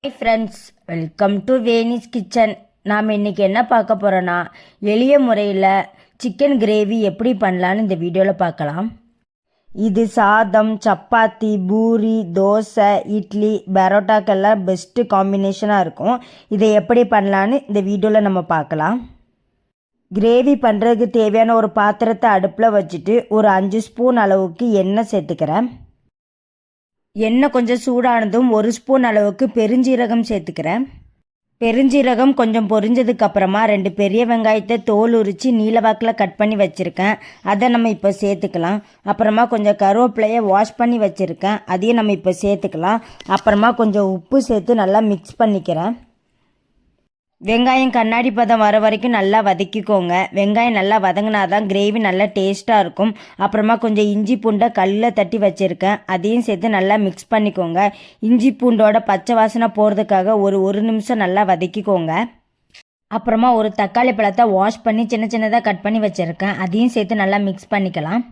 Hi friends, welcome to Venice kitchen. நாம் இன்றைக்கி என்ன பார்க்க போகிறோன்னா, எளிய முறையில் சிக்கன் கிரேவி எப்படி பண்ணலான்னு இந்த வீடியோவில் பார்க்கலாம். இது சாதம், சப்பாத்தி, பூரி, தோசை, இட்லி, பரோட்டாக்கெல்லாம் பெஸ்ட்டு காம்பினேஷனாக இருக்கும். இதை எப்படி பண்ணலான்னு இந்த வீடியோவில் நம்ம பார்க்கலாம். கிரேவி பண்ணுறதுக்கு தேவையான ஒரு பாத்திரத்தை அடுப்பில் வச்சுட்டு ஒரு 5 ஸ்பூன் அளவுக்கு எண்ணெய் சேர்த்துக்கிறேன். எண்ணெய் கொஞ்சம் சூடானதும் 1 ஸ்பூன் அளவுக்கு பெருஞ்சீரகம் சேர்த்துக்கிறேன். பெருஞ்சீரகம் கொஞ்சம் பொரிஞ்சதுக்கு அப்புறமா 2 பெரிய வெங்காயத்தை தோல் உரித்து நீளவாக்கில் கட் பண்ணி வச்சுருக்கேன். அதை நம்ம இப்போ சேர்த்துக்கலாம். அப்புறமா கொஞ்சம் கருவேப்பிலையை வாஷ் பண்ணி வச்சுருக்கேன், அதையும் நம்ம இப்போ சேர்த்துக்கலாம். அப்புறமா கொஞ்சம் உப்பு சேர்த்து நல்லா மிக்ஸ் பண்ணிக்கிறேன். வெங்காயம் கண்ணாடி பதம் வர வரைக்கும் நல்லா வதக்கிக்கோங்க. வெங்காயம் நல்லா வதங்கினா தான் கிரேவி நல்லா டேஸ்ட்டாக இருக்கும். அப்புறமா கொஞ்சம் இஞ்சி பூண்டை கல்லில் தட்டி வச்சுருக்கேன், அதையும் சேர்த்து நல்லா மிக்ஸ் பண்ணிக்கோங்க. இஞ்சி பூண்டோட பச்சை வாசனை போகிறதுக்காக ஒரு நிமிஷம் நல்லா வதக்கிக்கோங்க. அப்புறமா ஒரு தக்காளி பழத்தை வாஷ் பண்ணி சின்ன சின்னதாக கட் பண்ணி வச்சுருக்கேன், அதையும் சேர்த்து நல்லா மிக்ஸ் பண்ணிக்கலாம்.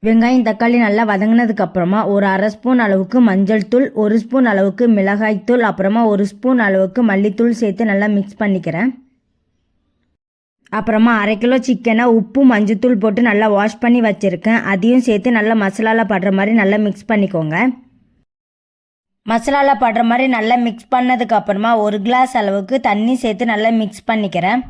வெங்காயம் தக்காளி நல்லா வதங்கினதுக்கு அப்புறமா ஒரு 1/2 ஸ்பூன் அளவுக்கு மஞ்சள் தூள், 1 ஸ்பூன் அளவுக்கு மிளகாய்த்தூள், அப்புறமா 1 ஸ்பூன் அளவுக்கு மல்லித்தூள் சேர்த்து நல்லா மிக்ஸ் பண்ணிக்கிறேன். அப்புறமா 1/2 கிலோ சிக்கனை உப்பு மஞ்சத்தூள் போட்டு நல்லா வாஷ் பண்ணி வச்சுருக்கேன், அதையும் சேர்த்து நல்லா மசாலாவில் படுற மாதிரி நல்லா மிக்ஸ் பண்ணிக்கோங்க. மசாலாவில் படுற மாதிரி நல்லா மிக்ஸ் பண்ணதுக்கு அப்புறமா 1 கிளாஸ் அளவுக்கு தண்ணி சேர்த்து நல்லா மிக்ஸ் பண்ணிக்கிறேன்.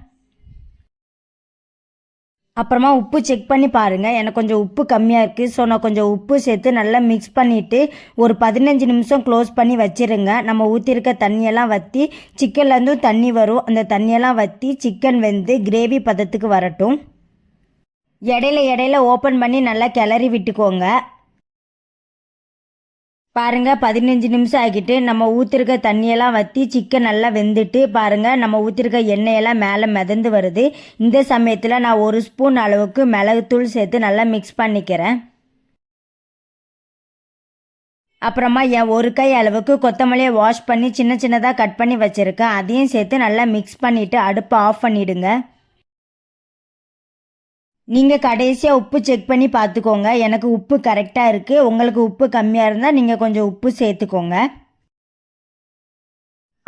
அப்புறமா உப்பு செக் பண்ணி பாருங்கள், எனக்கு கொஞ்சம் உப்பு கம்மியாக இருக்குது. ஸோ நான் கொஞ்சம் உப்பு சேர்த்து நல்லா மிக்ஸ் பண்ணிவிட்டு ஒரு 15 நிமிஷம் க்ளோஸ் பண்ணி வச்சுருங்க. நம்ம ஊற்றிருக்க தண்ணியெல்லாம் வற்றி சிக்கன்லேருந்தும் தண்ணி வரும், அந்த தண்ணியெல்லாம் வற்றி சிக்கன் வெந்து கிரேவி பதத்துக்கு வரட்டும். இடையில ஓப்பன் பண்ணி நல்லா கிளறி விட்டுக்கோங்க. பாருங்கள், 15 நிமிஷம் ஆகிட்டு நம்ம ஊற்றிருக்க தண்ணியெல்லாம் வற்றி சிக்கன் நல்லா வெந்துட்டு பாருங்கள், நம்ம ஊற்றிருக்க எண்ணெயெல்லாம் மேலே மிதந்து வருது. இந்த சமயத்தில் நான் 1 ஸ்பூன் அளவுக்கு மிளகுத்தூள் சேர்த்து நல்லா மிக்ஸ் பண்ணிக்கிறேன். அப்புறமா என் 1 கை அளவுக்கு கொத்தமல்லியை வாஷ் பண்ணி சின்ன சின்னதாக கட் பண்ணி வச்சுருக்கேன், அதையும் சேர்த்து நல்லா மிக்ஸ் பண்ணிவிட்டு அடுப்பை ஆஃப் பண்ணிவிடுங்க. நீங்கள் கடைசியாக உப்பு செக் பண்ணி பார்த்துக்கோங்க. எனக்கு உப்பு கரெக்டாக இருக்குது. உங்களுக்கு உப்பு கம்மியாக இருந்தால் நீங்கள் கொஞ்சம் உப்பு சேர்த்துக்கோங்க.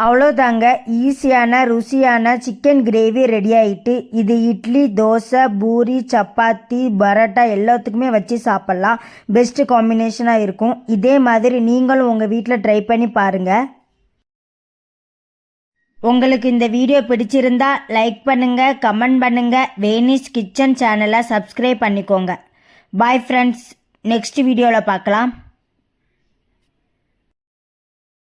அவ்வளோதாங்க, ஈஸியான ருசியான சிக்கன் கிரேவி ரெடி ஆகிட்டு. இது இட்லி, தோசை, பூரி, சப்பாத்தி, பரோட்டா எல்லாத்துக்குமே வச்சு சாப்பிட்லாம். பெஸ்ட்டு காம்பினேஷனாக இருக்கும். இதே மாதிரி நீங்களும் உங்கள் வீட்டில் ட்ரை பண்ணி பாருங்கள். உங்களுக்கு இந்த வீடியோ பிடிச்சிருந்தா லைக் பண்ணுங்கள், கமெண்ட் பண்ணுங்கள், வேனிஸ் கிச்சன் சேனலை சப்ஸ்கிரைப் பண்ணிக்கோங்க. பாய் ஃப்ரெண்ட்ஸ், நெக்ஸ்ட் வீடியோவில் பார்க்கலாம்.